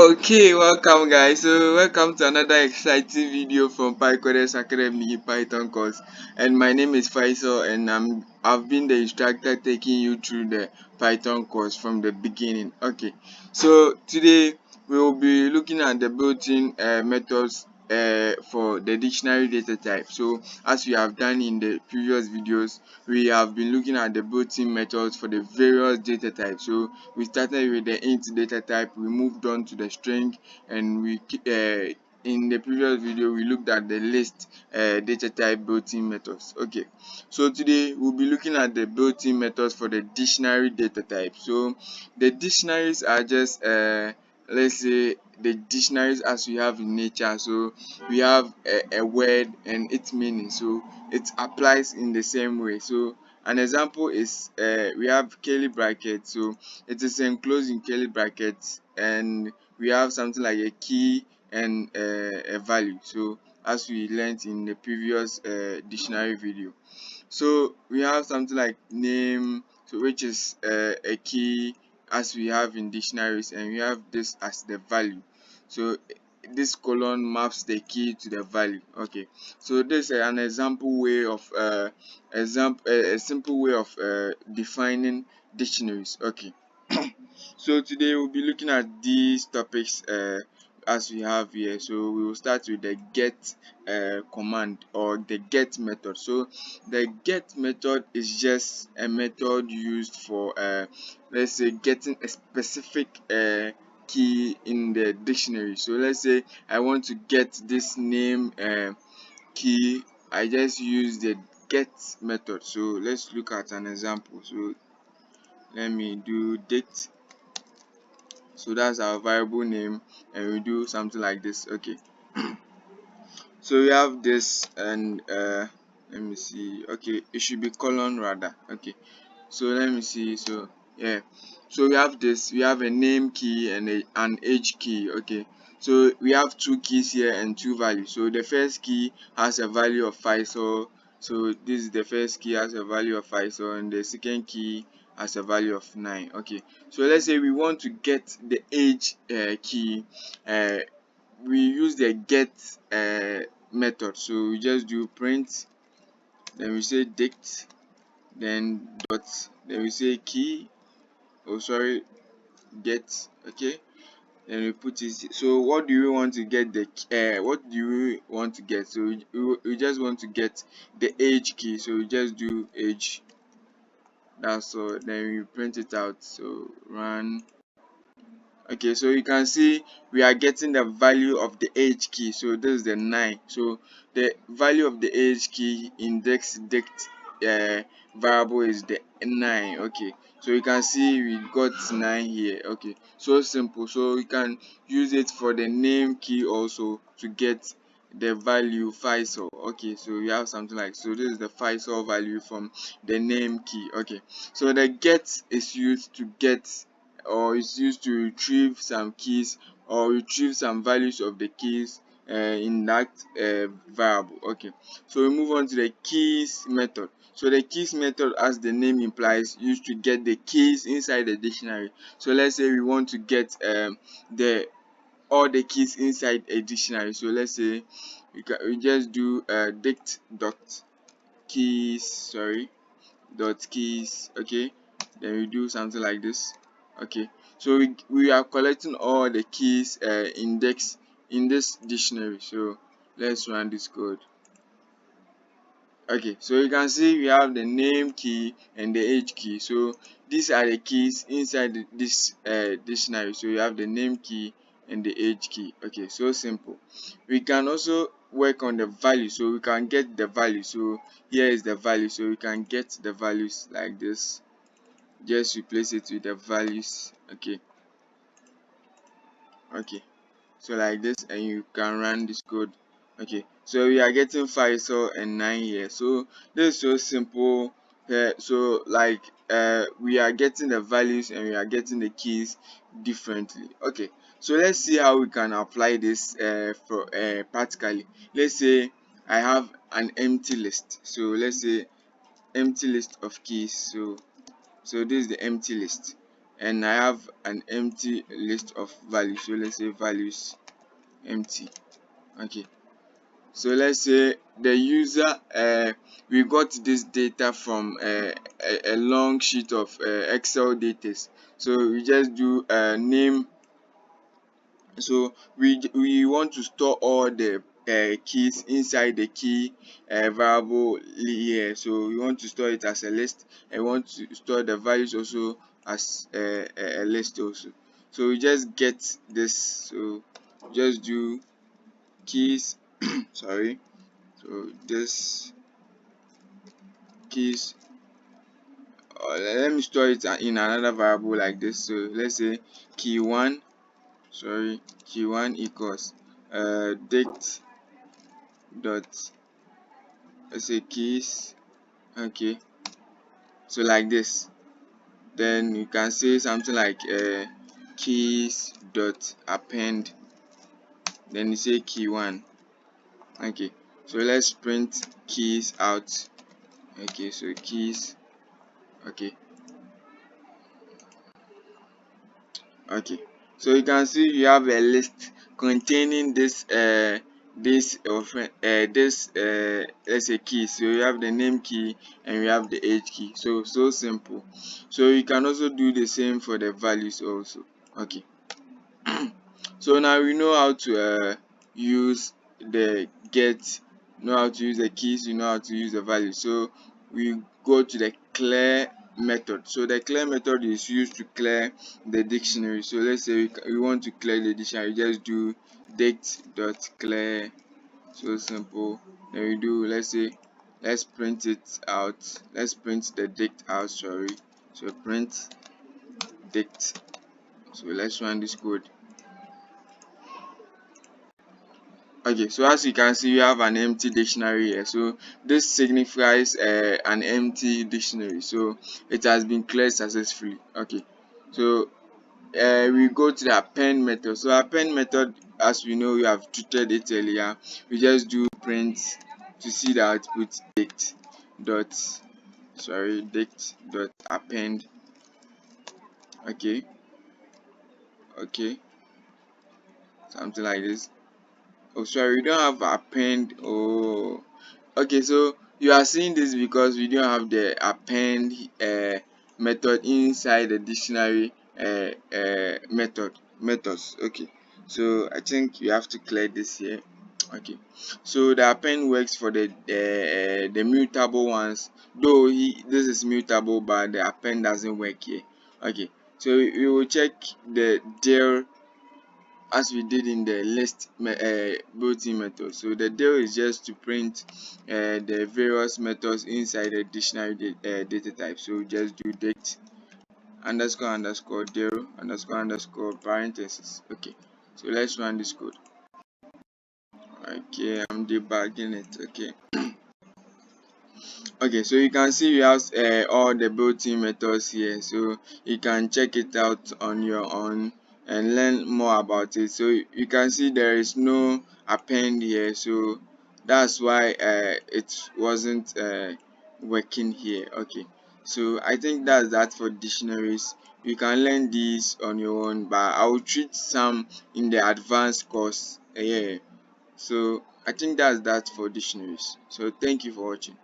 Okay, welcome guys. So welcome to another exciting video from Pycoders Academy Python course. And my name is Faisal, and I've been the instructor taking you through the Python course from the beginning. Okay, so today we will be looking at the built-in methods for the dictionary data type. So as we have done in the previous videos, we have been looking at the built-in methods for the various data types. So we started with the int data type, we moved on to the string, and in the previous video we looked at the list data type built-in methods. Okay, so today we'll be looking at the built-in methods for the dictionary data type. So the dictionaries are just let's say the dictionaries as we have in nature. So we have a word and its meaning, so it applies in the same way. So an example is we have curly brackets, so it is enclosed in curly brackets, and we have something like a key and a value, so as we learned in the previous dictionary video. So we have something like name, so which is a key as we have in dictionaries, and we have this as the value. So this column maps the key to the value. Okay, so this is an example way of a simple way of defining dictionaries. Okay, so today we'll be looking at these topics as we have here. So we will start with the get command, or the get method. So the get method is just a method used for let's say getting a specific key in the dictionary. So let's say I want to get this name key, I just use the get method. So let's look at an example. So let me do date, so that's our variable name, and we do something like this. Okay, so we have this, and let me see. Okay, it should be colon rather. Okay, so let me see. So yeah, so we have this, we have a name key and an age key. Okay, so we have two keys here and two values. So the first key has a value of 5, so this is the first key has a value of 5, and the second key has a value of 9. Okay, so let's say we want to get the age key. uh, we use the get method. So we just do print, then we say dict, then dot, then we say key, oh sorry, get. Okay, then we put it. So what do we want to get? The what do we want to get? So we just want to get the age key, so we just do age, that's all. Then we print it out. So run. Okay, so you can see we are getting the value of the age key. So this is the 9. So the value of the age key index dict variable is the 9. Okay, so you can see we got 9 here. Okay, so simple. So you can use it for the name key also to get the value Faisal. Okay, so you have something like, so this is the Faisal value from the name key. Okay, so the get is used to get, or is used to retrieve some keys or retrieve some values of the keys in that variable. Okay, so we move on to the keys method. So the keys method, as the name implies, used to get the keys inside the dictionary. So let's say we want to get the all the keys inside a dictionary. So let's say we just do dict dot keys, sorry, dot keys. Okay, then we do something like this. Okay, so we are collecting all the keys index in this dictionary. So let's run this code. Okay, so you can see we have the name key and the age key. So these are the keys inside this dictionary. So you have the name key and the age key. Okay, so simple. We can also work on the value, so we can get the value. So here is the value, so we can get the values like this. Just replace it with the values. Okay, okay, so like this, and you can run this code. Okay, so we are getting 5 and 9 here. So this is so simple. So like we are getting the values and we are getting the keys differently. Okay, so let's see how we can apply this for practically. Let's say I have an empty list. So let's say empty list of keys. So this is the empty list, and I have an empty list of values. So let's say values empty. Okay, so let's say the user we got this data from a long sheet of Excel data. So we just do name. So we want to store all the keys inside the key variable here. So we want to store it as a list, and we want to store the values also as a list also. So we just get this. So just do keys sorry. So this keys, let me store it in another variable like this. So let's say key one, key one equals date dot, let's say keys. Okay, so like this. Then you can say something like keys dot append, then you say key one. Okay, so let's print keys out. Okay, so keys. Okay, okay, so you can see you have a list containing this let's say key. So you have the name key and you have the age key. So simple. So you can also do the same for the values also. Okay, so now we know how to use the get, know how to use the keys, you know how to use the value. So we go to the clear method. So the clear method is used to clear the dictionary. So let's say we want to clear the dictionary, just do dict dot clear. So simple. Then we do, let's say, let's print it out, let's print the dict out, so print dict. So let's run this code. Okay, so as you can see, you have an empty dictionary here. So this signifies an empty dictionary. So it has been cleared successfully. Okay, so we go to the append method. So append method, as we know, we have treated it earlier. We just do print to see the output dot dict dot append. Okay, okay, something like this. Oh, sorry, we don't have append. Oh, okay, so you are seeing this because we don't have the append method inside the dictionary methods. Okay, so I think you have to clear this here. Okay, so the append works for the mutable ones, though this is mutable, but the append doesn't work here. Okay, so we will check the dir as we did in the list built-in method. So the del is just to print the various methods inside the dictionary data type. So just do dict underscore underscore del underscore underscore parenthesis. Okay, so let's run this code. Okay, I'm debugging it. Okay, okay, so you can see we have all the built-in methods here, so you can check it out on your own and learn more about it. So you can see there is no append here, so that's why it wasn't working here. Okay, so I think that's that for dictionaries. You can learn these on your own, but I will treat some in the advanced course. Yeah, so I think that's that for dictionaries. So thank you for watching.